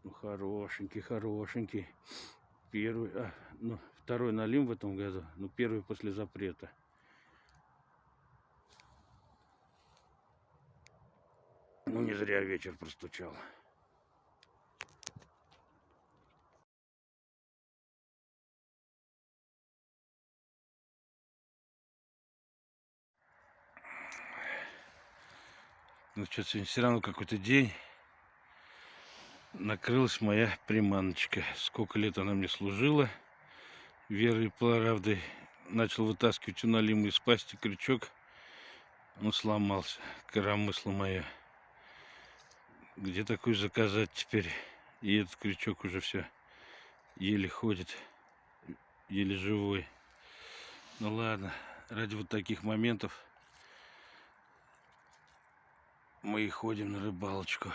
Ну, хорошенький, хорошенький. Первый, ну, второй налим в этом году, но первый после запрета. Ну, не зря вечер простучал. Ну, что-то сегодня все равно какой-то день. Накрылась моя приманочка. Сколько лет она мне служила. Верой и правдой. Начал вытаскивать у налима из пасти крючок. Он сломался. Коромысло мое. Где такой заказать теперь? И этот крючок уже все еле ходит. Еле живой. Ну ладно. Ради вот таких моментов мы и ходим на рыбалочку.